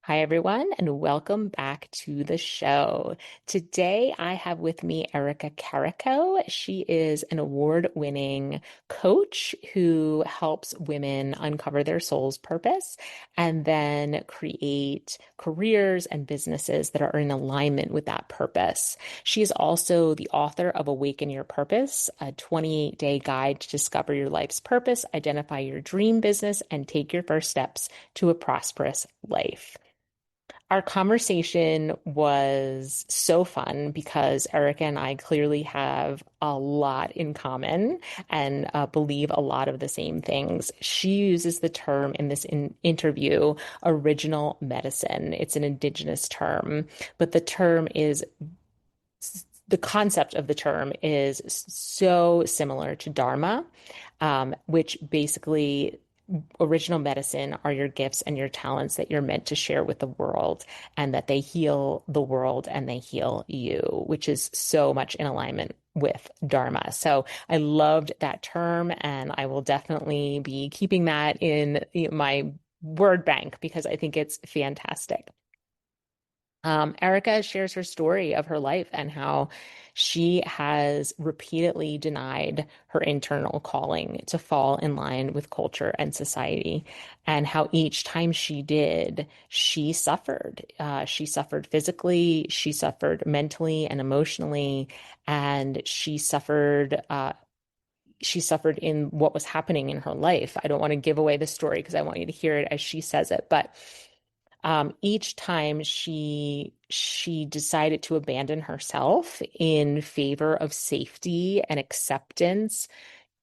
Hi, everyone, and welcome back to the show. Today, I have with me Erica Carrico. She is an award-winning coach who helps women uncover their soul's purpose and then create careers and businesses that are in alignment with that purpose. She is also the author of Awaken Your Purpose, a 28-day guide to discover your life's purpose, identify your dream business, and take your first steps to a prosperous life. Our conversation was so fun because Erica and I clearly have a lot in common and believe a lot of the same things. She uses the term in this interview, original medicine. It's an indigenous term, but the concept of the term is so similar to dharma, which basically original medicine are your gifts and your talents that you're meant to share with the world, and that they heal the world and they heal you, which is so much in alignment with dharma. So I loved that term, and I will definitely be keeping that in my word bank because I think it's fantastic. Erica shares her story of her life and how she has repeatedly denied her internal calling to fall in line with culture and society, and how each time she did, she suffered. She suffered physically, she suffered mentally and emotionally, and she suffered in what was happening in her life. I don't want to give away the story because I want you to hear it as she says it, but each time she decided to abandon herself in favor of safety and acceptance,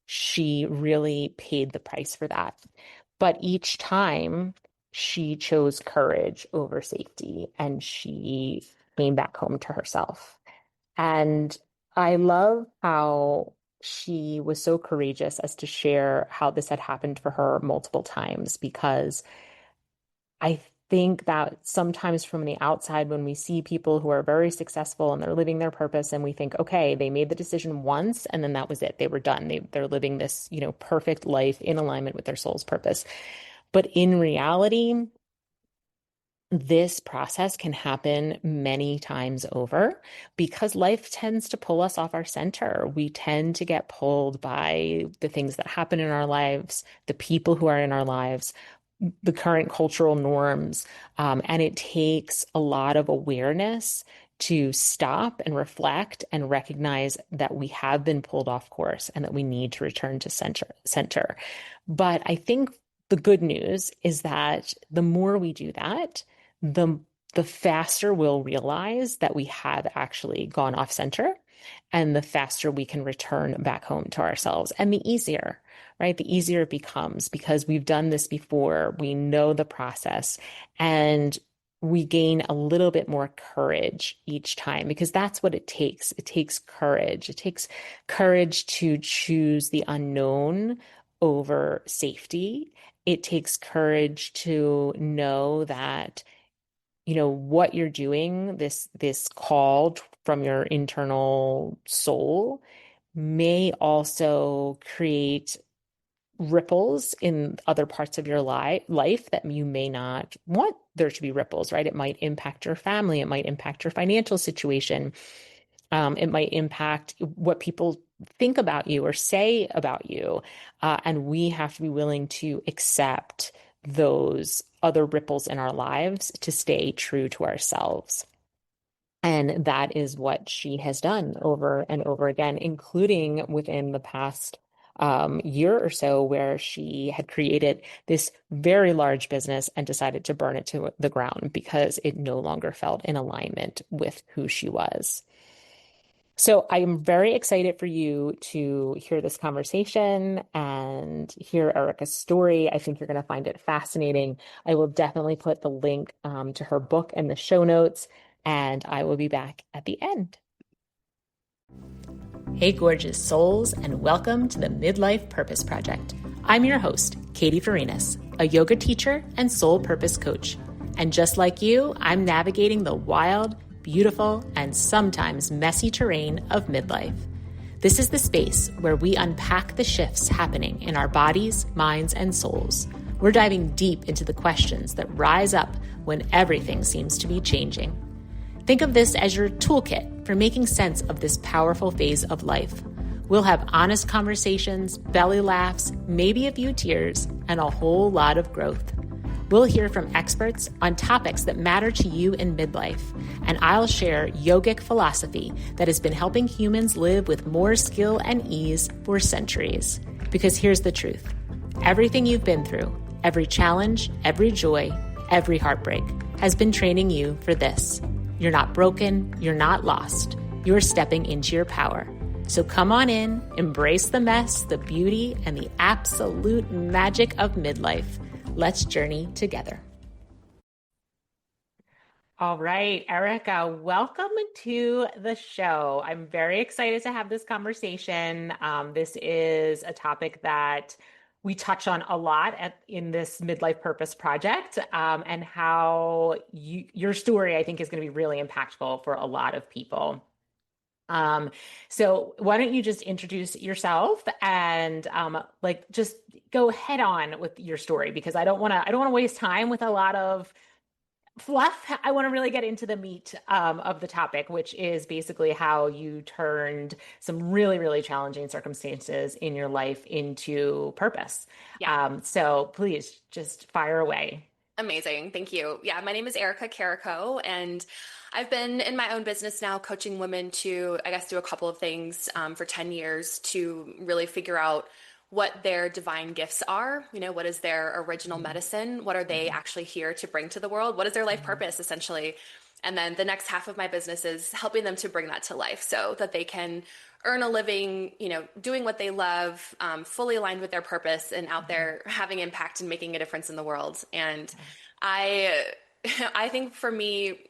she really paid the price for that. But each time she chose courage over safety, and she came back home to herself. And I love how she was so courageous as to share how this had happened for her multiple times, because I think that sometimes from the outside, when we see people who are very successful and they're living their purpose, and we think, okay, they made the decision once and then that was it. They were done. They're living this, perfect life in alignment with their soul's purpose. But in reality, this process can happen many times over because life tends to pull us off our center. We tend to get pulled by the things that happen in our lives, the people who are in our lives, the current cultural norms. And it takes a lot of awareness to stop and reflect and recognize that we have been pulled off course and that we need to return to center. But I think the good news is that the more we do that, the the faster we'll realize that we have actually gone off center, and the faster we can return back home to ourselves, and the easier, right? The easier it becomes because we've done this before. We know the process, and we gain a little bit more courage each time, because that's what it takes. It takes courage. It takes courage to choose the unknown over safety. It takes courage to know that what you're doing, this call from your internal soul, may also create ripples in other parts of your life that you may not want there to be ripples, right? It might impact your family. It might impact your financial situation. It might impact what people think about you or say about you. And we have to be willing to accept those other ripples in our lives to stay true to ourselves. And that is what she has done over and over again, including within the past year or so, where she had created this very large business and decided to burn it to the ground because it no longer felt in alignment with who she was. So I am very excited for you to hear this conversation and hear Erica's story. I think you're going to find it fascinating. I will definitely put the link to her book in the show notes, and I will be back at the end. Hey, gorgeous souls, and welcome to the Midlife Purpose Project. I'm your host, Katie Farinas, a yoga teacher and soul purpose coach. And just like you, I'm navigating the wild, beautiful, and sometimes messy terrain of midlife. This is the space where we unpack the shifts happening in our bodies, minds, and souls, We're diving deep into the questions that rise up when everything seems to be changing. Think of this as your toolkit for making sense of this powerful phase of life. We'll have honest conversations, belly laughs, maybe a few tears, and a whole lot of growth. We'll hear from experts on topics that matter to you in midlife, and I'll share yogic philosophy that has been helping humans live with more skill and ease for centuries. Because here's the truth. Everything you've been through, every challenge, every joy, every heartbreak, has been training you for this. You're not broken, you're not lost. You're stepping into your power. So come on in, embrace the mess, the beauty, and the absolute magic of midlife. Let's journey together. All right, Erica, welcome to the show. I'm very excited to have this conversation. This is a topic that we touch on a lot in this Midlife Purpose Project, and how your story, I think, is going to be really impactful for a lot of people. So why don't you just introduce yourself and just go head on with your story, because I don't want to waste time with a lot of fluff. I want to really get into the meat of the topic, which is basically how you turned some really, really challenging circumstances in your life into purpose. Yeah. So please just fire away. Amazing. Thank you. Yeah, my name is Erica Carrico, and I've been in my own business now, coaching women to, I guess, do a couple of things for 10 years to really figure out what their divine gifts are. You know, what is their original Mhm. medicine? What are they Mhm. actually here to bring to the world? What is their life Mhm. purpose, essentially? And then the next half of my business is helping them to bring that to life so that they can earn a living, you know, doing what they love, fully aligned with their purpose and out Mhm. there having impact and making a difference in the world. And Yeah. I, I think for me,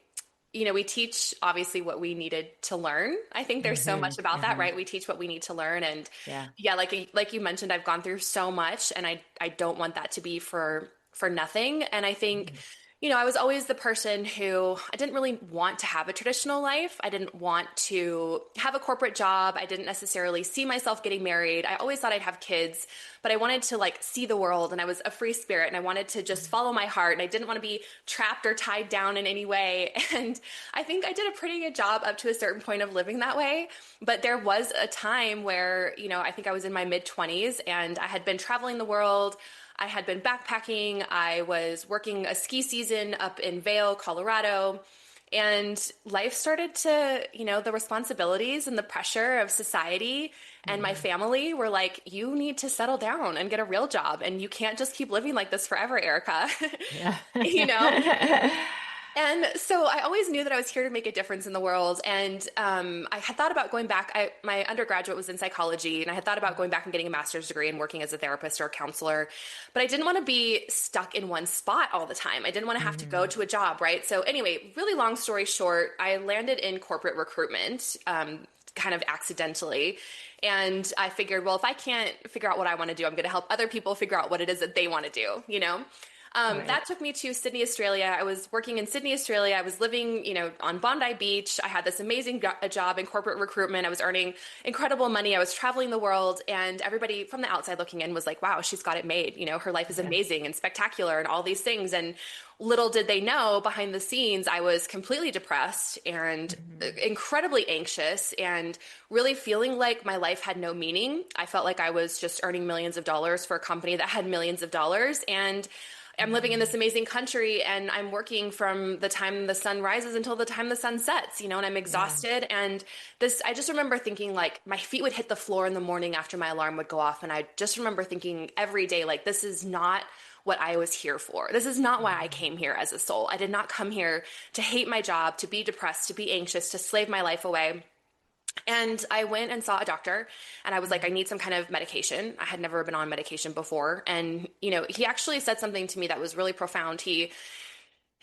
you know, we teach obviously what we needed to learn. I think there's so much Mhm. about that, Mhm. right? We teach what we need to learn. And Yeah. yeah, like you mentioned, I've gone through so much, and I don't want that to be for nothing. And I think, Mhm. you know, I was always the person who I didn't really want to have a traditional life. I didn't want to have a corporate job. I didn't necessarily see myself getting married. I always thought I'd have kids, but I wanted to like see the world, and I was a free spirit, and I wanted to just follow my heart, and I didn't want to be trapped or tied down in any way. And I think I did a pretty good job up to a certain point of living that way. But there was a time where, you know, I think I was in my mid 20s, and I had been traveling the world. I had been backpacking. I was working a ski season up in Vail, Colorado. And life started to, you know, the responsibilities and the pressure of society and my Mhm. family were like, you need to settle down and get a real job. And you can't just keep living like this forever, Erica. Yeah. You know? And so I always knew that I was here to make a difference in the world. And I had thought about going back. My undergraduate was in psychology, and I had thought about going back and getting a master's degree and working as a therapist or a counselor. But I didn't want to be stuck in one spot all the time. I didn't want to have to go Mhm. to a job, right? So anyway, really long story short, I landed in corporate recruitment. Kind of accidentally. And I figured, well, if I can't figure out what I want to do, I'm going to help other people figure out what it is that they want to do, you know? Right. That took me to Sydney, Australia. I was working in Sydney, Australia. I was living, you know, on Bondi Beach. I had this amazing job in corporate recruitment. I was earning incredible money. I was traveling the world, and everybody from the outside looking in was like, wow, she's got it made. You know, her life is Yeah. amazing and spectacular and all these things. And little did they know, behind the scenes, I was completely depressed and Mhm. incredibly anxious and really feeling like my life had no meaning. I felt like I was just earning millions of dollars for a company that had millions of dollars. And I'm living in this Mhm. amazing country, and I'm working from the time the sun rises until the time the sun sets, you know, and I'm Yeah. exhausted. And this, I just remember thinking like my feet would hit the floor in the morning after my alarm would go off. And I just remember thinking every day, like, this is not what I was here for. This is not why I Mhm. came here as a soul. I did not come here to hate my job, to be depressed, to be anxious, to slave my life away. And I went and saw a doctor, and I was like, I need some kind of medication. I had never been on medication before. And, you know, he actually said something to me that was really profound. He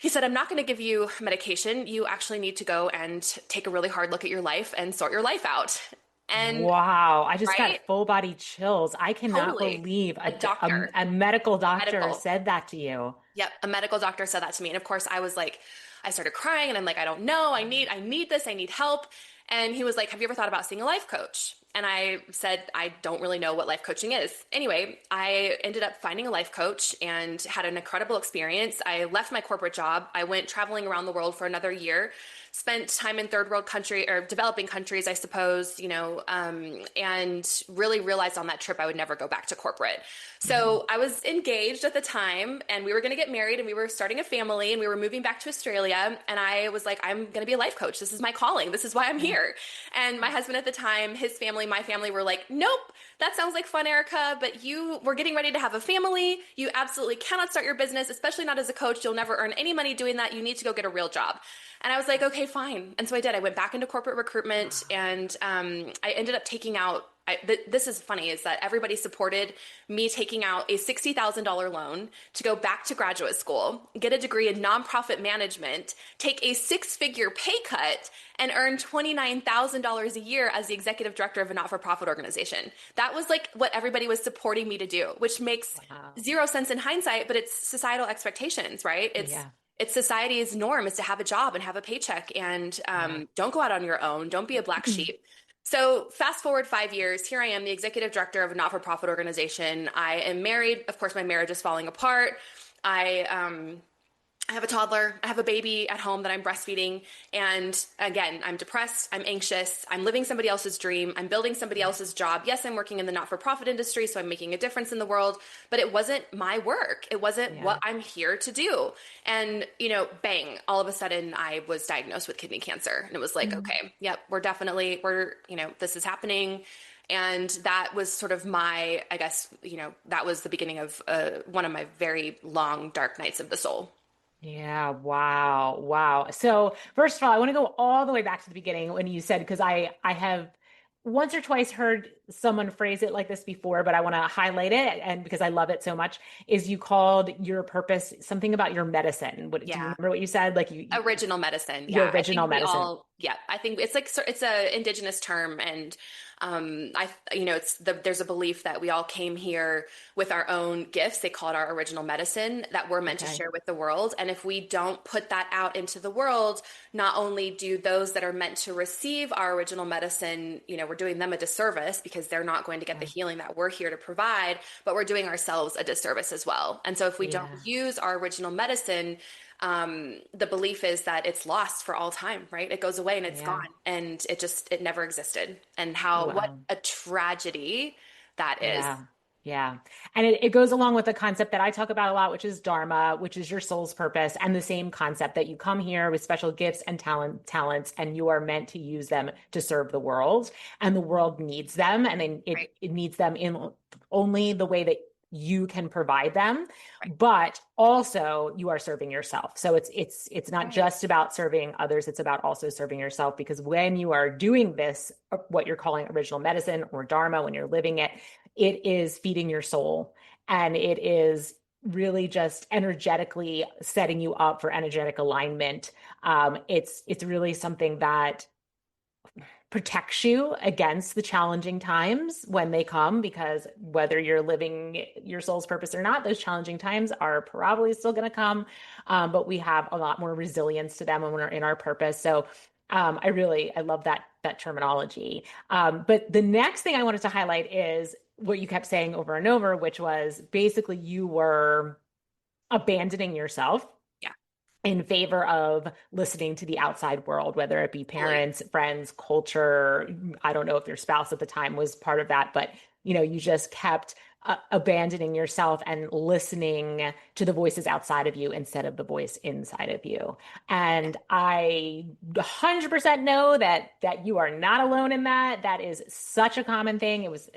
said, I'm not going to give you medication. You actually need to go and take a really hard look at your life and sort your life out. And Wow, I just right? got full body chills. I cannot Totally. believe A doctor, a medical doctor medical. said that to you. Yep, a medical doctor said that to me. And of course, I was like, I started crying, and I'm like, I don't know. I need this. I need help. And he was like, have you ever thought about seeing a life coach? And I said, I don't really know what life coaching is. Anyway, I ended up finding a life coach and had an incredible experience. I left my corporate job. I went traveling around the world for another year, spent time in third world country or developing countries, I suppose, and really realized on that trip I would never go back to corporate. Mhm. So I was engaged at the time and we were going to get married and we were starting a family and we were moving back to Australia. And I was like, I'm going to be a life coach. This is my calling. This is why I'm Yeah. here. And my husband at the time, his family, my family were like, nope, that sounds like fun, Erica, but you were getting ready to have a family. You absolutely cannot start your business, especially not as a coach. You'll never earn any money doing that. You need to go get a real job. And I was like, okay, fine. And so I did. I went back into corporate recruitment and I ended up taking out. This is funny is that everybody supported me taking out a $60,000 loan to go back to graduate school, get a degree in nonprofit management, take a six-figure pay cut, and earn $29,000 a year as the executive director of a not-for-profit organization. That was like what everybody was supporting me to do, which makes Wow. zero sense in hindsight, but it's societal expectations, right? Yeah. It's society's norm is to have a job and have a paycheck and Yeah. don't go out on your own. Don't be a black sheep. So fast forward 5 years, here I am, the executive director of a not-for-profit organization. I am married. Of course, my marriage is falling apart. I have a toddler. I have a baby at home that I'm breastfeeding. And again, I'm depressed. I'm anxious. I'm living somebody else's dream. I'm building somebody else's job. Yes, I'm working in the not-for-profit industry, so I'm making a difference in the world, but it wasn't my work. It wasn't Yeah. what I'm here to do. And, bang, all of a sudden I was diagnosed with kidney cancer. And it was like, Mhm. okay, yep, this is happening. And that was sort of I guess, that was the beginning of one of my very long, dark nights of the soul. Yeah, wow, wow. So first of all, I want to go all the way back to the beginning when you said, because I have once or twice heard someone phrase it like this before, but I want to highlight it, and because I love it so much, is you called your purpose something about your medicine. What do you Yeah. remember what you said? Like Original medicine. your Yeah. original medicine. I think it's like, it's a indigenous term. And, there's a belief that we all came here with our own gifts. They call it our original medicine that we're meant to Okay. share with the world. And if we don't put that out into the world, not only do those that are meant to receive our original medicine, we're doing them a disservice because they're not going to get the Yeah. healing that we're here to provide, but we're doing ourselves a disservice as well. And so if we don't Yeah. use our original medicine, the belief is that it's lost for all time, right? It goes away and it's Yeah. gone, and it never existed. And what Wow. a tragedy that is. Yeah. Yeah. And it goes along with the concept that I talk about a lot, which is dharma, which is your soul's purpose, and the same concept that you come here with special gifts and talents, and you are meant to use them to serve the world. And the world needs them, and then Right, it needs them in only the way that you can provide them, right, but also you are serving yourself. So it's not right. just about serving others, it's about also serving yourself, because when you are doing this, what you're calling original medicine or dharma, when you're living it, it is feeding your soul, and it is really just energetically setting you up for energetic alignment. It's really something that protects you against the challenging times when they come, because whether you're living your soul's purpose or not, those challenging times are probably still going to come. But we have a lot more resilience to them when we're in our purpose. So I love that terminology. But the next thing I wanted to highlight is what you kept saying over and over, which was basically you were abandoning yourself Yeah, in favor of listening to the outside world, whether it be fully. parents, friends, culture. I don't know if your spouse at the time was part of that, but you just kept abandoning yourself and listening to the voices outside of you instead of the voice inside of you. And I 100% know that you are not alone in that. That is such a common thing. It was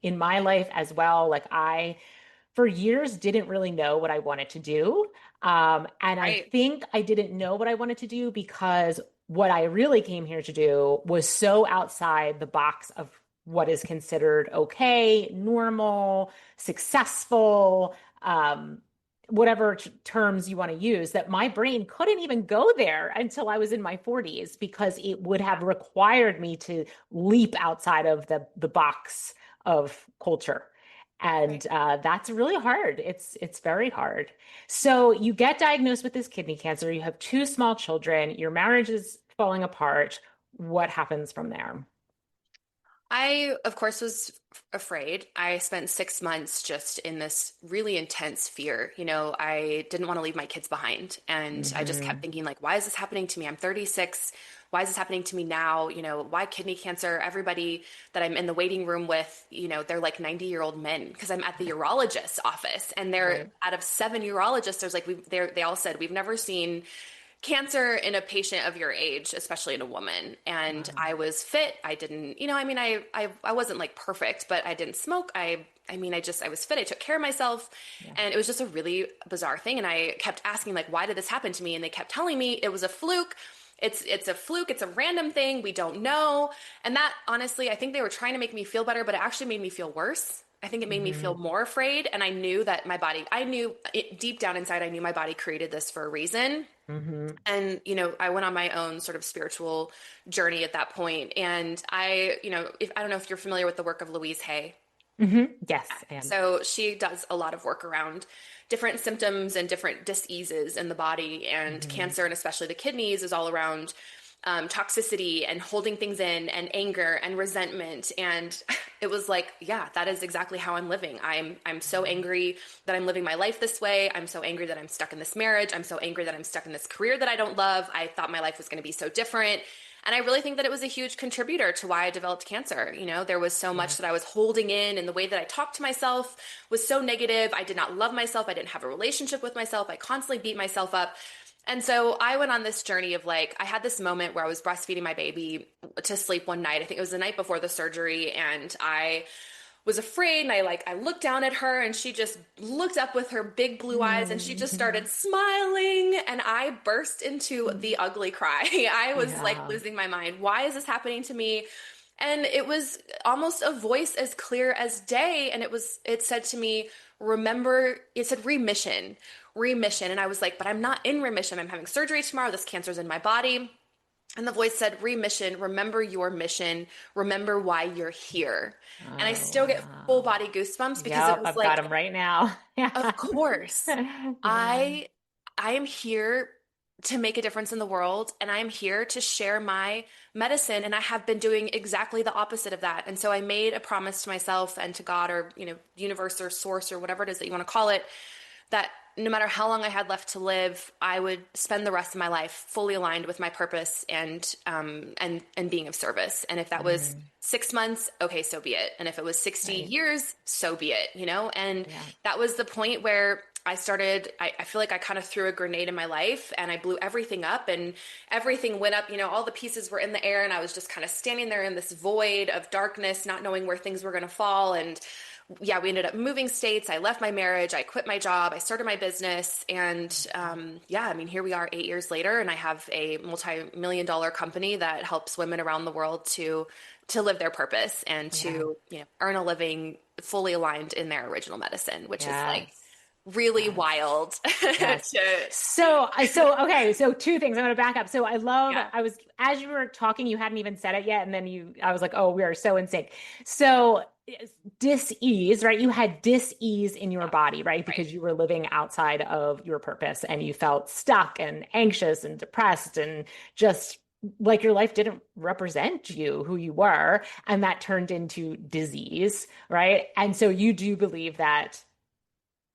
in my life as well. Like I for years didn't really know what I wanted to do. And I Right, think I didn't know what I wanted to do because what I really came here to do was so outside the box of what is considered okay, normal, successful, whatever terms you want to use, that my brain couldn't even go there until I was in my 40s, because it would have required me to leap outside of the box of culture. right. And that's really hard. It's very hard. So you get diagnosed with this kidney cancer. You have two small children. Your marriage is falling apart. What happens from there? I, of course, was afraid. I spent 6 months just in this really intense fear. I didn't want to leave my kids behind. And I just kept Hmm. thinking, like, why is this happening to me? I'm 36. Why is this happening to me now? Why kidney cancer? Everybody that I'm in the waiting room with, they're like 90-year-old men because I'm at the urologist's office. And they're Right. out of 7 urologists, there's like, they all said, we've never seen cancer in a patient of your age, especially in a woman. And Wow. I was fit. I didn't, I mean, I wasn't like perfect, but I didn't smoke. I was fit. I took care of myself. Yeah. And it was just a really bizarre thing. And I kept asking, like, why did this happen to me? And they kept telling me it was a fluke. It's a fluke. It's a random thing. We don't know. And that honestly, I think they were trying to make me feel better, but it actually made me feel worse. I think it made me feel Hmm. more afraid. And I knew that I knew it, deep down inside, I knew my body created this for a reason. Hmm. And, I went on my own sort of spiritual journey at that point. And I don't know if you're familiar with the work of Louise Hay. Hmm. Yes, I am. So she does a lot of work around different symptoms and different diseases in the body, and Hmm. cancer, and especially the kidneys, is all around toxicity and holding things in, and anger and resentment. And it was like, yeah, that is exactly how I'm living. I'm so angry that I'm living my life this way. I'm so angry that I'm stuck in this marriage. I'm so angry that I'm stuck in this career that I don't love. I thought my life was going to be so different. And I really think that it was a huge contributor to why I developed cancer. There was so much Yes. that I was holding in, and the way that I talked to myself was so negative. I did not love myself. I didn't have a relationship with myself. I constantly beat myself up. And so I went on this journey of, like, I had this moment where I was breastfeeding my baby to sleep one night. I think it was the night before the surgery, and I was afraid, and I looked down at her, and she just looked up with her big blue eyes, and she just Hmm. started smiling, and I burst into the ugly cry. I was like Yeah. losing my mind. Why is this happening to me? And it was almost a voice as clear as day, and it said to me, remember, it said remission, remission. And I was like, but I'm not in remission. I'm having surgery tomorrow. This cancer's in my body. And the voice said, remission, remember your mission, remember why you're here. And I Oh, still get full wow. body goosebumps because it Yep, was I've got like, them right now. of Yeah. course, Yeah. I I am here to make a difference in the world, and I am here to share my medicine, and I have been doing exactly the opposite of that. And so I made a promise to myself and to God, or universe or source or whatever it is that you want to call it, that no matter how long I had left to live, I would spend the rest of my life fully aligned with my purpose, and being of service. And if that was Hmm. 6 months, okay, so be it. And if it was 60 Right. years, so be it, And Yeah. that was the point where I feel like I kind of threw a grenade in my life, and I blew everything up, and everything went up, all the pieces were in the air, and I was just kind of standing there in this void of darkness, not knowing where things were going to fall. And yeah, we ended up moving states. I left my marriage. I quit my job. I started my business. And yeah, I mean, here we are 8 years later, and I have a multi-million-dollar company that helps women around the world to live their purpose, and Yeah. to earn a living fully aligned in their original medicine, which is like Yes. really Yes. wild Yes. to, Okay. So two things. I'm going to back up. So yeah. as you were talking, you hadn't even said it yet. And then I was like, oh, we are so in sync. So dis-ease, right? You had dis-ease in your Yeah, body, right? right. Because you were living outside of your purpose and you felt stuck and anxious and depressed and just like your life didn't represent you, who you were. And that turned into disease, right? And so you do believe that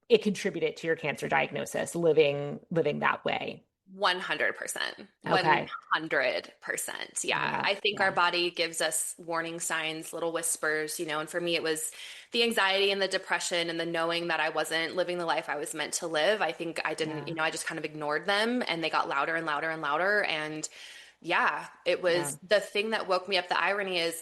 it contributed to your cancer diagnosis, living that way. 100%. Okay. 100%. Yeah. Yeah. I think our Yeah. body gives us warning signs, little whispers, and for me, it was the anxiety and the depression and the knowing that I wasn't living the life I was meant to live. I think I didn't, Yeah. I just kind of ignored them, and they got louder and louder and louder. And yeah, it Yeah. was the thing that woke me up. The irony is,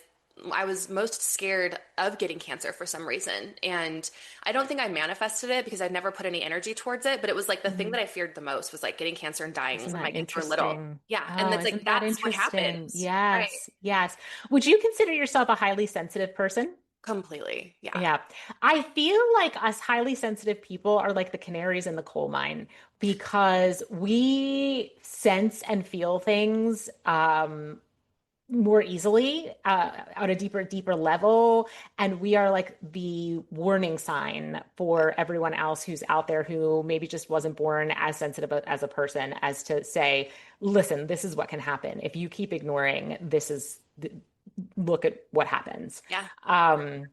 I was most scared of getting cancer for some reason. And I don't think I manifested it because I'd never put any energy towards it. But it was like the thing Mhm. that I feared the most was like getting cancer and dying Isn't when that my kids were little. interesting? Yeah. And Oh, it's like, isn't that that's what interesting? happens. Right. Yes. Yes. Would you consider yourself a highly sensitive person? Completely. Yeah. Yeah. I feel like us highly sensitive people are like the canaries in the coal mine because we sense and feel things more easily on a deeper level. And we are like the warning sign for everyone else who's out there who maybe just wasn't born as sensitive as a person as to say, listen, this is what can happen. If you keep ignoring, look at what happens. Yeah. Um,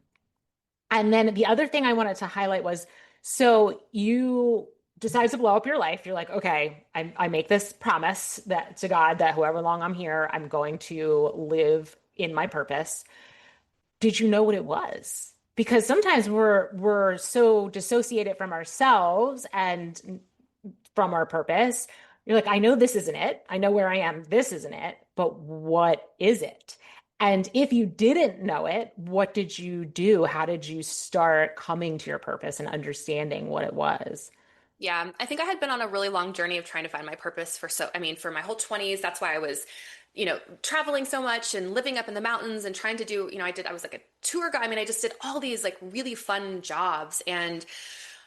and then the other thing I wanted to highlight was, so you decide to blow up your life. You're like, okay, I make this promise that to God that however long I'm here, I'm going to live in my purpose. Did you know what it was? Because sometimes we're so dissociated from ourselves and from our purpose. You're like, I know this isn't it. I know where I am. This isn't it. But what is it? And if you didn't know it, what did you do? How did you start coming to your purpose and understanding what it was? Yeah, I think I had been on a really long journey of trying to find my purpose for my whole 20s. That's why I was, traveling so much and living up in the mountains and trying to do, I was like a tour guide. I mean, I just did all these like really fun jobs. And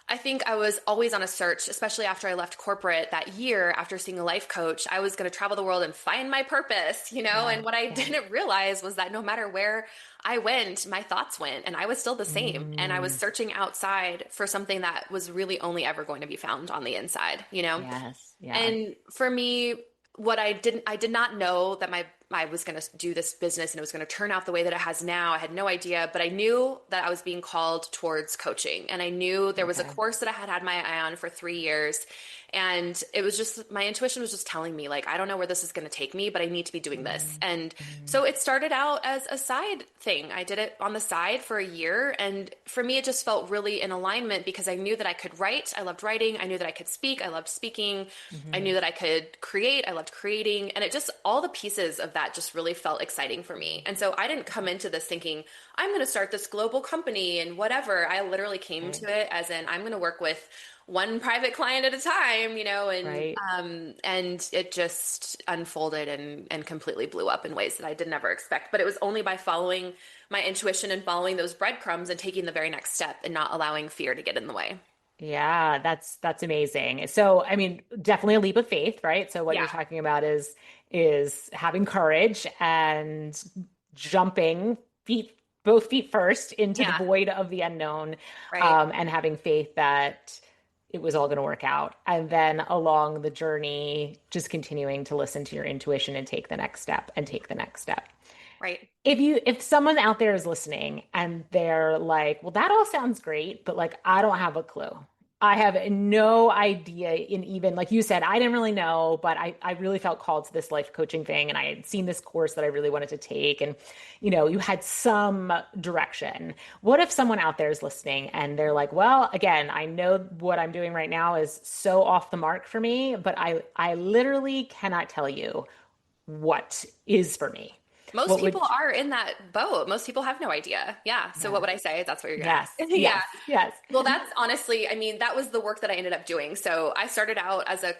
I think I was always on a search, especially after I left corporate that year after seeing a life coach. I was going to travel the world and find my purpose, Yeah, and what I yeah. didn't realize was that no matter where I went, my thoughts went, and I was still the same. And I was Mm, searching outside for something that was really only ever going to be found on the inside. yes, yeah. And for me, I did not know that I was going to do this business and it was going to turn out the way that it has now. I had no idea, but I knew that I was being called towards coaching. And I knew there was a Okay. course that I had had my eye on for 3 years. And it was just, my intuition was just telling me, like, I don't know where this is going to take me, but I need to be doing this. Mm, And mm, so it started out as a side thing. I did it on the side for a year. And for me, it just felt really in alignment because I knew that I could write. I loved writing. I knew that I could speak. I loved speaking. I mhm. knew that I could create. I loved creating. And it just, all the pieces of that just really felt exciting for me. And so I didn't come into this thinking, I'm going to start this global company and whatever. I literally came Right, to it as in, I'm going to work with one private client at a time, right. and it just unfolded and completely blew up in ways that I did never expect. But it was only by following my intuition and following those breadcrumbs and taking the very next step and not allowing fear to get in the way. Yeah, that's amazing. So, I mean, definitely a leap of faith, right? So what you're Yeah. talking about is having courage and jumping both feet first into the Yeah. void of the unknown, Right. and having faith that it was all going to work out. And then along the journey, just continuing to listen to your intuition and take the next step and take the next step. Right. If someone out there is listening and they're like, well, that all sounds great, but like I don't have a clue. I have no idea in even like you said, I didn't really know, but I really felt called to this life coaching thing and I had seen this course that I really wanted to take and you had some direction. What if someone out there is listening and they're like, well, again, I know what I'm doing right now is so off the mark for me, but I literally cannot tell you what is for me. Most What people would are in that boat. Most people have no idea. Yeah. So what Yeah. would I say? That's what you're going to Yes. ask. Yeah. Yes. Yes. Well, that's honestly, I mean, that was the work that I ended up doing. So I started out as a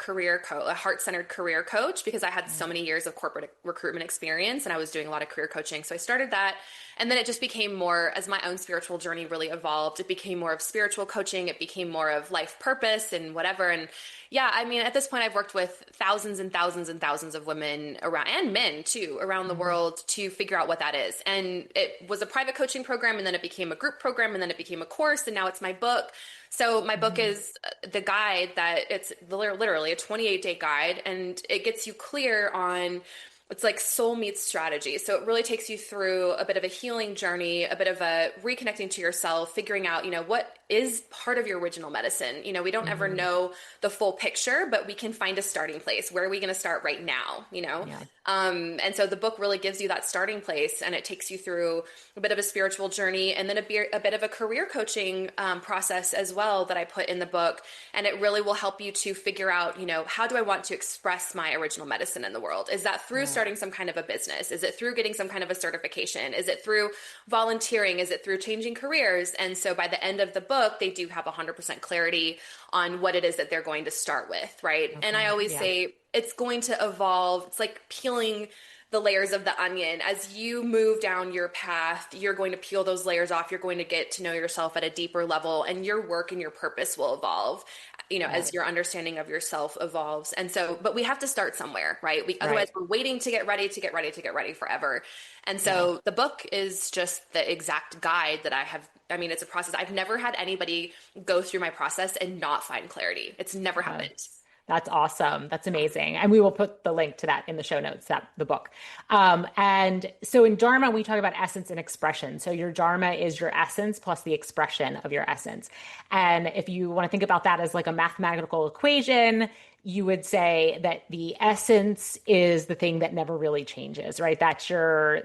heart-centered career coach because I had so many years of corporate recruitment experience and I was doing a lot of career coaching. So I started that. And then it just became more, as my own spiritual journey really evolved, it became more of spiritual coaching. It became more of life purpose and whatever. And yeah, I mean, at this point, I've worked with thousands and thousands and thousands of women around and men too around the Mhm. world to figure out what that is. And it was a private coaching program, and then it became a group program, and then it became a course, and now it's my book. So my book Mhm. is the guide that it's literally a 28-day guide, and it gets you clear on it's like soul meets strategy. So it really takes you through a bit of a healing journey, a bit of a reconnecting to yourself, figuring out, what is part of your original medicine. We don't ever Mhm. know the full picture, but we can find a starting place. Where are we going to start right now? Yeah. And so the book really gives you that starting place and it takes you through a bit of a spiritual journey and then a bit of a career coaching process as well that I put in the book. And it really will help you to figure out, how do I want to express my original medicine in the world? Is that through Yeah. starting some kind of a business? Is it through getting some kind of a certification? Is it through volunteering? Is it through changing careers? And so by the end of the book, they do have 100% clarity on what it is that they're going to start with, right? And I Okay. always Yeah. say it's going to evolve. It's like peeling the layers of the onion. As you move down your path, you're going to peel those layers off. You're going to get to know yourself at a deeper level, and your work and your purpose will evolve, as Right. your understanding of yourself evolves. And so, but we have to start somewhere, right? Otherwise Right. we're waiting to get ready, to get ready, to get ready forever. And Yeah. so the book is just the exact guide that I have. I mean, it's a process. I've never had anybody go through my process and not find clarity. It's never Uh, happened. That's awesome. That's amazing. And we will put the link to that in the show notes, that the book. And so in Dharma, we talk about essence and expression. So your Dharma is your essence plus the expression of your essence. And if you want to think about that as like a mathematical equation, you would say that the essence is the thing that never really changes, right? That's your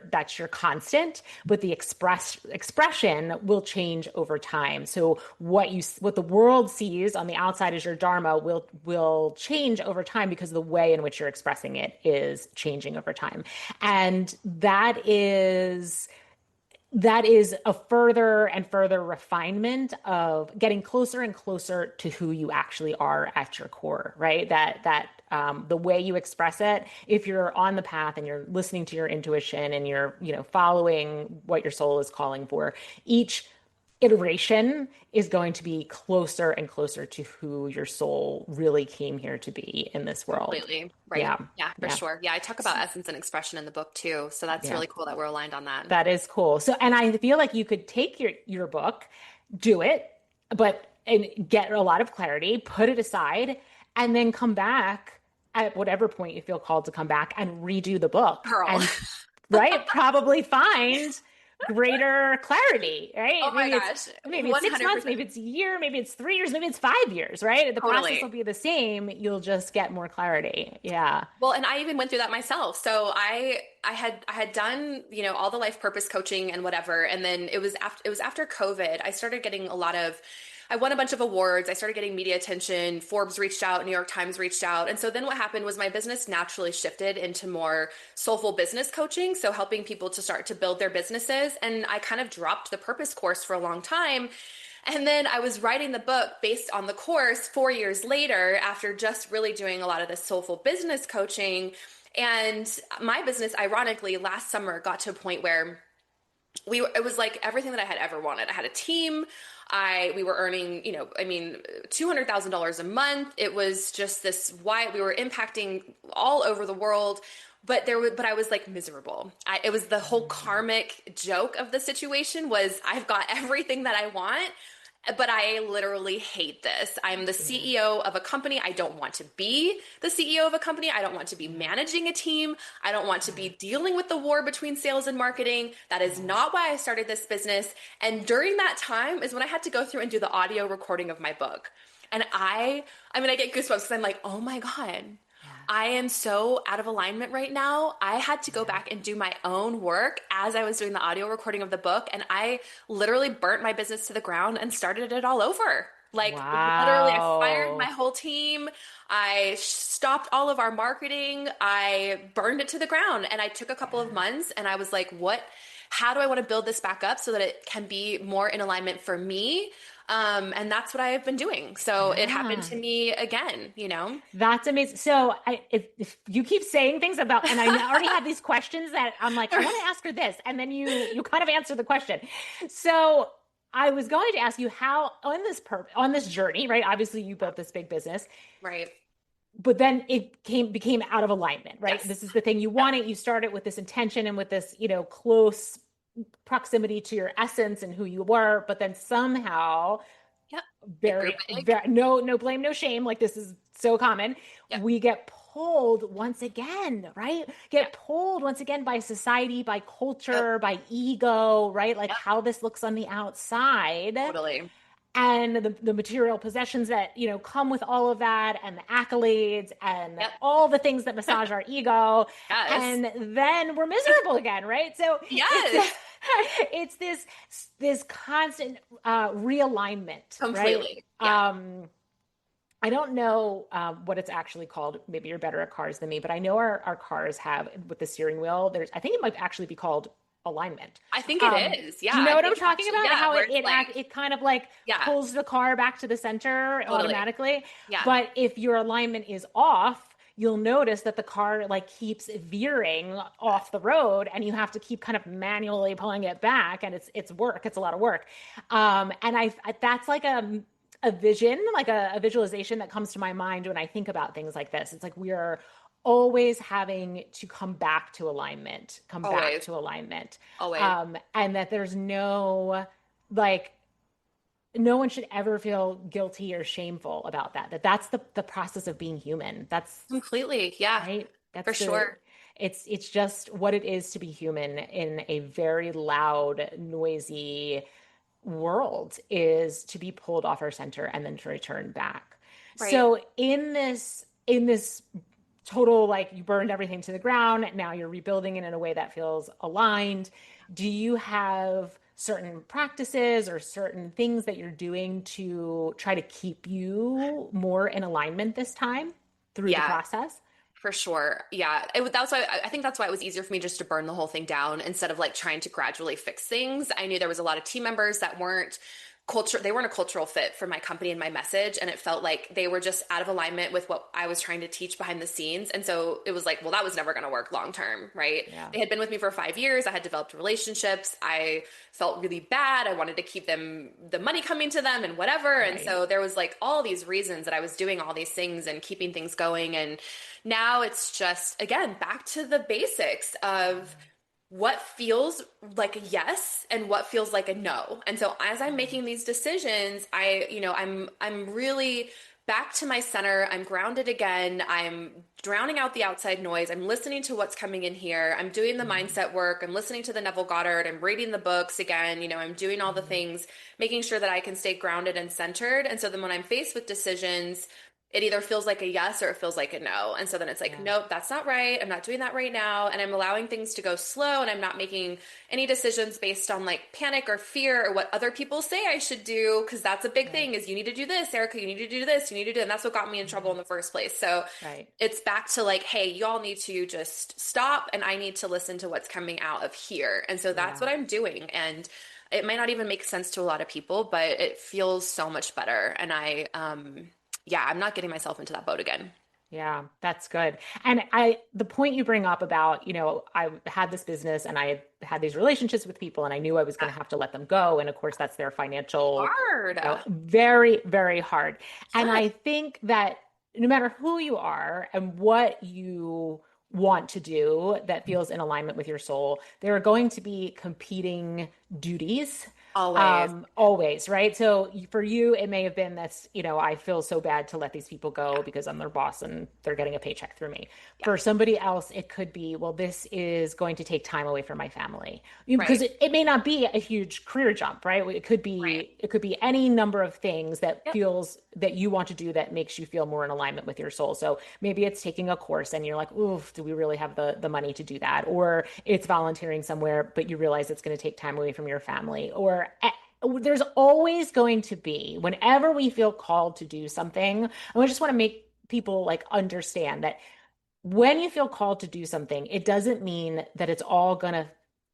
constant, but the expression will change over time. So what the world sees on the outside as your dharma will change over time because the way in which you're expressing it is changing over time. And that is a further and further refinement of getting closer and closer to who you actually are at your core, right? That the way you express it, if you're on the path and you're listening to your intuition and you're, following what your soul is calling for, each iteration is going to be closer and closer to who your soul really came here to be in this world. Completely. Right. Yeah. Yeah, for Yeah. sure. Yeah, I talk about essence and expression in the book too. So that's Yeah. really cool that we're aligned on that. That is cool. So, and I feel like you could take your book, do it, and get a lot of clarity, put it aside, and then come back at whatever point you feel called to come back and redo the book Pearl. and right, probably find greater clarity, right? Oh my gosh. Maybe it's 6 months, 100%. maybe it's a year, maybe it's 3 years, maybe it's 5 years, right? The process will Totally. be the same. You'll just get more clarity. Yeah. Well, and I even went through that myself. So I had done, all the life purpose coaching and whatever, and then it was after COVID. I won a bunch of awards. I started getting media attention. Forbes reached out, New York Times reached out. And so then what happened was my business naturally shifted into more soulful business coaching, so helping people to start to build their businesses. And I kind of dropped the purpose course for a long time. And then I was writing the book based on the course 4 years later, after just really doing a lot of this soulful business coaching. And my business, ironically, last summer got to a point where it was like everything that I had ever wanted. I had a team. We were earning, $200,000 a month. It was just this why we were impacting all over the world. But I was like miserable. It was the whole karmic joke of the situation was I've got everything that I want, but I literally hate this. I'm the Yeah. CEO of a company. I don't want to be the CEO of a company. I don't want to be managing a team. I don't want to be dealing with the war between sales and marketing. That is not why I started this business. And during that time is when I had to go through and do the audio recording of my book. And I get goosebumps because I'm like, oh my God, Yeah. I am so out of alignment right now. I had to go Yeah. back and do my own work as I was doing the audio recording of the book. And I literally burnt my business to the ground and started it all over. Like literally, I fired my Wow. whole team. I stopped all of our marketing. I burned it to the ground. And I took a couple of Yeah. months and I was like, how do I want to build this back up so that it can be more in alignment for me? And that's what I've been doing. So it happened Yeah. to me again. That's amazing. So if you keep saying things about, and I already have these questions that I'm like, I want to ask her this, and then you kind of answer the question. So I was going to ask you how on this journey, right? Obviously, you built this big business, Right. but then it became out of alignment, right? Yes. This is the thing you Yep. wanted. You started with this intention and with this, close proximity to your essence and who you were, but then somehow Yep. It grew very, big. very no blame, no shame. Like this is so common. Yep. We get pulled once again, right? Yep. Get pulled once again by society, by Yep. culture, by ego, right? Like Yep. how this looks on the outside Totally. and the material possessions that, come with all of that and the accolades and Yep. all the things that massage our ego. Yes. And then we're miserable again, right? So it's Yes. it's this constant realignment, right? Completely. Yeah. I don't know what it's actually called. Maybe you're better at cars than me, but I know our cars have with the steering wheel. I think it might actually be called alignment. I think it is. Yeah. Do you know I what I'm think talking actually, about? yeah, How where it it's like, it kind of like yeah, pulls the car back to the center totally. automatically. Yeah. But if your alignment is off, you'll notice that the car like keeps veering off the road and you have to keep kind of manually pulling it back and it's work. It's a lot of work. And that's like a vision, like a visualization that comes to my mind when I think about things like this. It's like we are always having to come back to alignment, come back Always. to alignment. Always. And that there's no like no one should ever feel guilty or shameful about that. That's the process of being human. That's Completely. Yeah, right. for That's the sure. it's just what it is to be human in a very loud, noisy world, is to be pulled off our center and then to return back. Right. So in this total, like, you burned everything to the ground, now you're rebuilding it in a way that feels aligned. Do you have certain practices or certain things that you're doing to try to keep you more in alignment this time through the Yeah, process? for sure. Yeah. That's why I think that's why it was easier for me just to burn the whole thing down instead of like trying to gradually fix things. I knew there was a lot of team members that they weren't a cultural fit for my company and my message. And it felt like they were just out of alignment with what I was trying to teach behind the scenes. And so it was like, well, that was never going to work long term, right? Yeah. They had been with me for 5 years. I had developed relationships. I felt really bad. I wanted to keep them the money coming to them and whatever. And Right. so there was like all these reasons that I was doing all these things and keeping things going. And now it's just, again, back to the basics of what feels like a yes and what feels like a no. And so as I'm making these decisions, I'm really back to my center. I'm grounded again. I'm drowning out the outside noise. I'm listening to what's coming in here. I'm doing the Mhm. mindset work. I'm listening to the Neville Goddard. I'm reading the books again. I'm doing all the Mhm. things, making sure that I can stay grounded and centered. And so then when I'm faced with decisions, it either feels like a yes or it feels like a no. And so then it's like, Yeah. nope, that's not right. I'm not doing that right now. And I'm allowing things to go slow and I'm not making any decisions based on like panic or fear or what other people say I should do. Cause that's a big Right. thing is you need to do this, Erica, you need to do this, you need to do, and that's what got me in trouble in Mhm. the first place. So Right. it's back to like, hey, y'all need to just stop and I need to listen to what's coming out of here. And so that's Yeah. what I'm doing. And it might not even make sense to a lot of people, but it feels so much better. And yeah, I'm not getting myself into that boat again. Yeah, that's good. And the point you bring up about, I had this business and I had these relationships with people and I knew I was going Yeah. to have to let them go. And of course, that's their financial, Hard. very, very hard. And Yeah. I think that no matter who you are and what you want to do that feels in alignment with your soul, there are going to be competing duties. Always. Always, right? So for you, it may have been that's, I feel so bad to let these people go because I'm their boss and they're getting a paycheck through me. Yeah. For somebody else, it could be, well, this is going to take time away from my family. Right. Because it may not be a huge career jump, right? Right. It could be any number of things that Yep. feels that you want to do that makes you feel more in alignment with your soul. So maybe it's taking a course and you're like, oof, do we really have the money to do that? Or it's volunteering somewhere, but you realize it's going to take time away from your family. Or there's always going to be, whenever we feel called to do something, and I just want to make people like understand that when you feel called to do something, it doesn't mean that it's all going to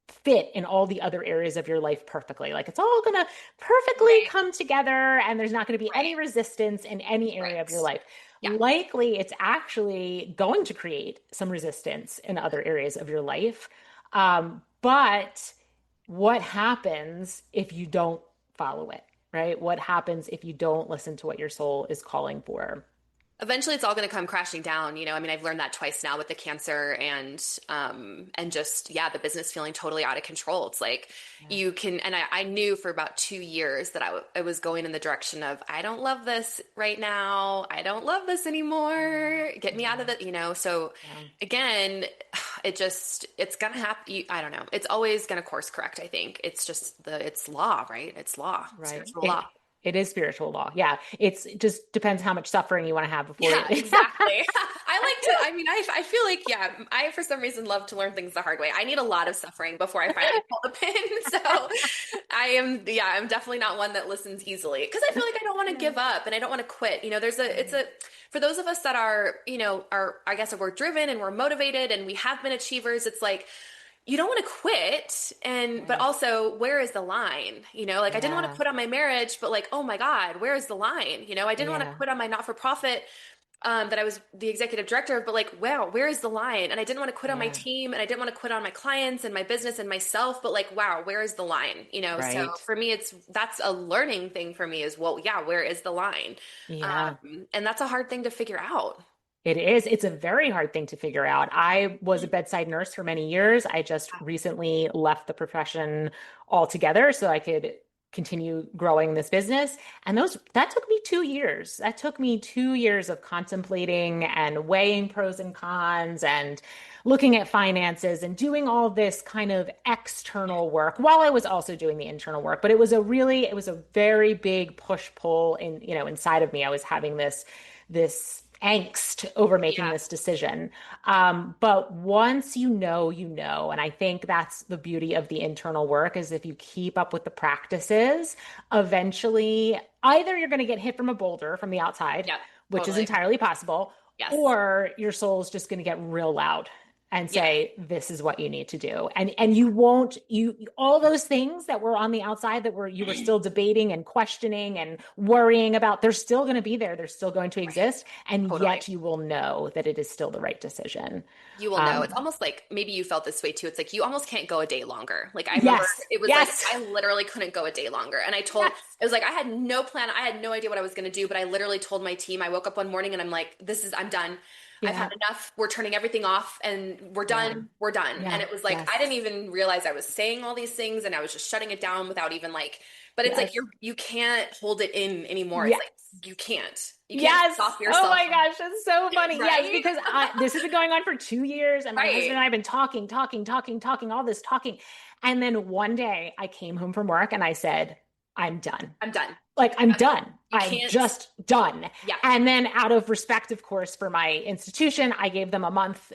fit in all the other areas of your life perfectly. Like it's all going to perfectly Right. come together and there's not going to be any Right. resistance in any area of your Right. life. Yeah. Likely, it's actually going to create some resistance in other areas of your life. But what happens if you don't follow it, right? What happens if you don't listen to what your soul is calling for? Eventually it's all going to come crashing down. I mean, I've learned that twice now with the cancer and just, yeah, the business feeling totally out of control. It's like Yeah. you can, and I knew for about 2 years that I was going in the direction of, I don't love this right now. I don't love this anymore. Get me out of Yeah. the. So Yeah. again, it's gonna happen. I don't know. It's always gonna course correct. I think it's just it's law, right? It's law, Right. spiritual law. It is spiritual law. Yeah. It just depends how much suffering you want to have before Yeah, you. exactly. I like to, I mean, I feel like, yeah, I for some reason love to learn things the hard way. I need a lot of suffering before I finally pull the pin. So yeah, I'm definitely not one that listens easily because I feel like I don't want to Yeah. give up and I don't want to quit. It's Right. for those of us that are, I guess we're driven and we're motivated and we have been achievers, it's like, you don't want to quit but Right. also where is the line, like I didn't want to Yeah. quit on my marriage but like, oh my god, where is the line, I didn't want to Yeah. quit on my not-for-profit that I was the executive director of, but like, wow, where is the line? And I didn't want to quit on my Yeah. team and I didn't want to quit on my clients and my business and myself, but like, wow, where is the line? So Right. for me, that's a learning thing for me is, well, yeah, where is the line? Yeah. And that's a hard thing to figure out. It is. It's a very hard thing to figure out. I was a bedside nurse for many years. I just recently left the profession altogether so I could continue growing this business. And that took me 2 years. That took me 2 years of contemplating and weighing pros and cons and looking at finances and doing all this kind of external work while I was also doing the internal work. But it was a very big push pull inside of me. I was having this angst over making Yeah. this decision. But once you know, you know. And I think that's the beauty of the internal work is if you keep up with the practices, eventually either you're going to get hit from a boulder from the outside, Yeah. which is Totally. entirely possible, Yes. or your soul's just going to get real loud and Yeah. say, this is what you need to do. And you won't, all those things that were on the outside that you were still debating and questioning and worrying about, they're still going to be there. They're still going to Right. exist. And Totally. yet you will know that it is still the right decision. You will know. It's Um, almost like maybe you felt this way too. It's like you almost can't go a day longer. Like I remember yes, it was like yes, I literally couldn't go a day longer. And yes, it was like I had no plan. I had no idea what I was going to do, but I literally told my team, I woke up one morning and I'm like, I'm done. I've had yeah, enough. We're turning everything off and we're yeah, done. We're done. And yeah, it was like I yes, didn't even realize I was saying all these things and I was just shutting it down without even like, but it's like yes, you can't hold it in anymore. It's yes. like you can't. You can't Yes. stop Oh yourself my from gosh, that's so funny. Yes, right? because this has been going on for 2 years, and my husband Right. and I have been talking, all this talking. And then one day I came home from work and I said, I'm done. I'm done. Like, I'm Yep. done. You I'm can't. just done. Yeah. And then, out of respect, of course, for my institution, I gave them a month,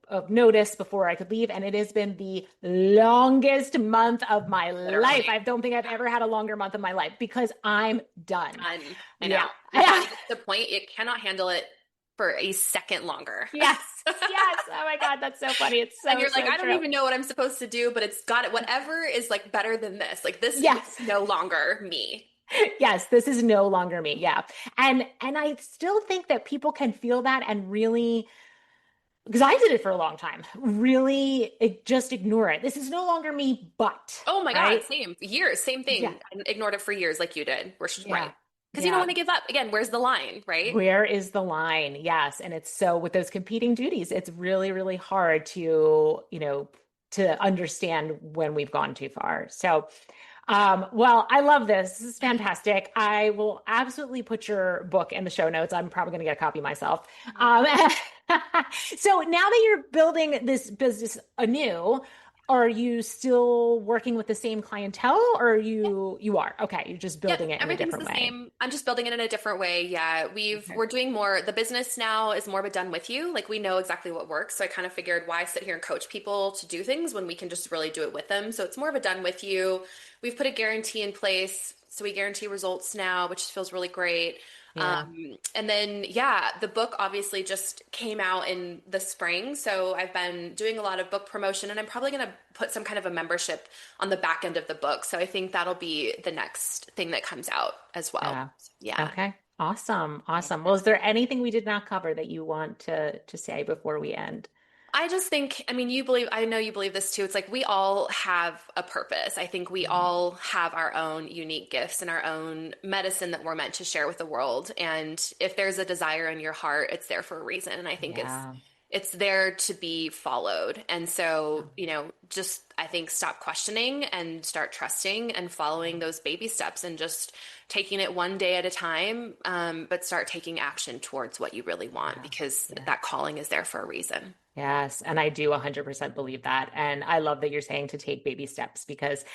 of notice before I could leave. And it has been the longest month of my life. Literally I don't think I've ever had a longer month of my life because I'm done. done. I know. Yeah. Your body gets to the point it cannot handle it for a second longer. Yes. Yes. Oh my God. That's so funny. It's And so, you're like, so I don't true. even know what I'm supposed to do, but it's got it. Whatever is like better than this. Like this is Yes. no longer me. Yes. This is no longer me. Yeah. And I still think that people can feel that and really, because I did it for a long time, really just ignore it. This is no longer me, but, Oh my God, right? same years, same Yeah. thing. I ignored it for years like you did. Right. Yeah. Because you don't want Yeah. to give up. Again, where's the line, right? Where is the line? Yes. And it's so with those competing duties, it's really, really hard to understand when we've gone too far. So, well, I love this. This is fantastic. I will absolutely put your book in the show notes. I'm probably going to get a copy myself. Um, so now that you're building this business anew, are you still working with the same clientele or you are? Okay, you're just Yep, building it in a everything's different the way. same. I'm just building it in a different way. Yeah, Okay. we're doing more. The business now is more of a done with you. Like we know exactly what works. So I kind of figured why sit here and coach people to do things when we can just really do it with them. So it's more of a done with you. We've put a guarantee in place. So we guarantee results now, which feels really great. Yeah. And then, yeah, the book obviously just came out in the spring. So I've been doing a lot of book promotion and I'm probably going to put some kind of a membership on the back end of the book. So I think that'll be the next thing that comes out as well. Yeah. Yeah. Okay. Awesome. Awesome. Well, is there anything we did not cover that you want to say before we end? I just think, I mean, I know you believe this too. It's like we all have a purpose. I think we Mhm. all have our own unique gifts and our own medicine that we're meant to share with the world. And if there's a desire in your heart, it's there for a reason. And I think Yeah. it's there to be followed. And Yeah. so, just I think stop questioning and start trusting and following those baby steps and just taking it one day at a time, but start taking action towards what you really want Yeah. because Yeah. that calling is there for a reason. Yes, and I do 100% believe that. And I love that you're saying to take baby steps because,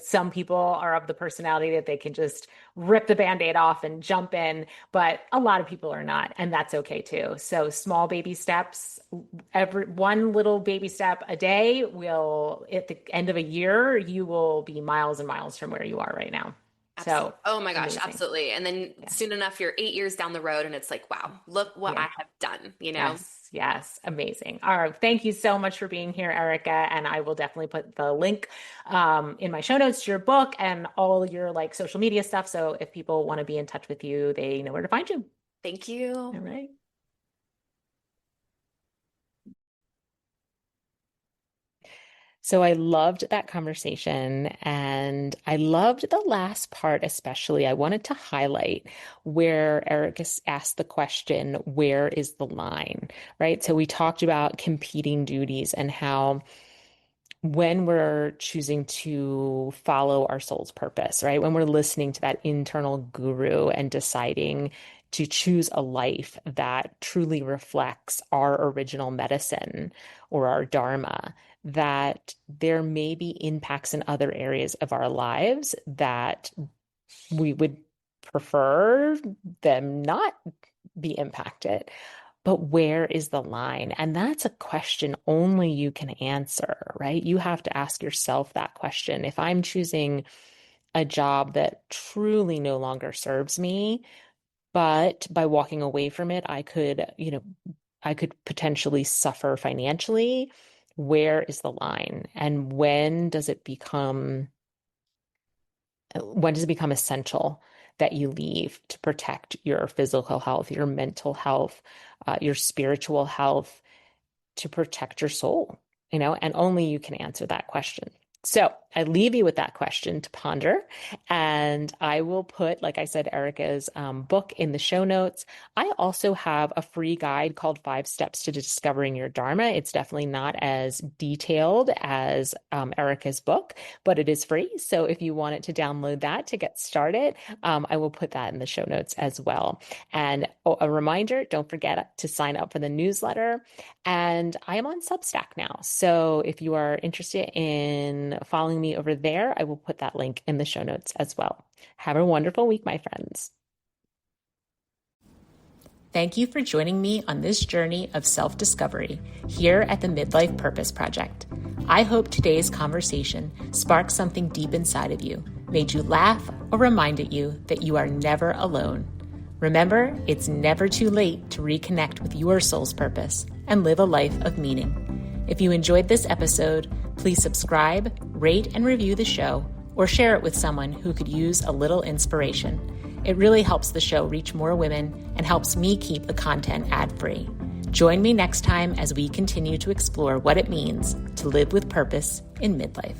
some people are of the personality that they can just rip the band-aid off and jump in, but a lot of people are not, and that's okay too. So small baby steps, every one little baby step a day will, at the end of a year, you will be miles and miles from where you are right now. So Absolutely. Oh my gosh, amazing. absolutely. And then Yeah. soon enough, you're 8 years down the road and it's like, wow, look what Yeah. I have done. Yes, yes, amazing. All right, thank you so much for being here, Erica. And I will definitely put the link in my show notes to your book and all your like social media stuff. So if people want to be in touch with you, they know where to find you. Thank you. All right. So I loved that conversation and I loved the last part especially. I wanted to highlight where Eric asked the question, where is the line, right? So we talked about competing duties and how when we're choosing to follow our soul's purpose, right? When we're listening to that internal guru and deciding to choose a life that truly reflects our original medicine or our dharma, that there may be impacts in other areas of our lives that we would prefer them not be impacted. But where is the line? And that's a question only you can answer, right? You have to ask yourself that question. If I'm choosing a job that truly no longer serves me, but by walking away from it, I could potentially suffer financially. Where is the line? And when does it become essential that you leave to protect your physical health, your mental health, your spiritual health, to protect your soul, and only you can answer that question. So I leave you with that question to ponder, and I will put, like I said, Erica's book in the show notes. I also have a free guide called 5 Steps to Discovering Your Dharma. It's definitely not as detailed as Erica's book, but it is free. So if you wanted to download that to get started, I will put that in the show notes as well. And a reminder, don't forget to sign up for the newsletter. And I am on Substack now. So if you are interested in following me over there, I will put that link in the show notes as well. Have a wonderful week, my friends. Thank you for joining me on this journey of self-discovery here at the Midlife Purpose Project. I hope today's conversation sparked something deep inside of you, made you laugh, or reminded you that you are never alone. Remember, it's never too late to reconnect with your soul's purpose and live a life of meaning. If you enjoyed this episode, please subscribe, rate, and review the show, or share it with someone who could use a little inspiration. It really helps the show reach more women and helps me keep the content ad-free. Join me next time as we continue to explore what it means to live with purpose in midlife.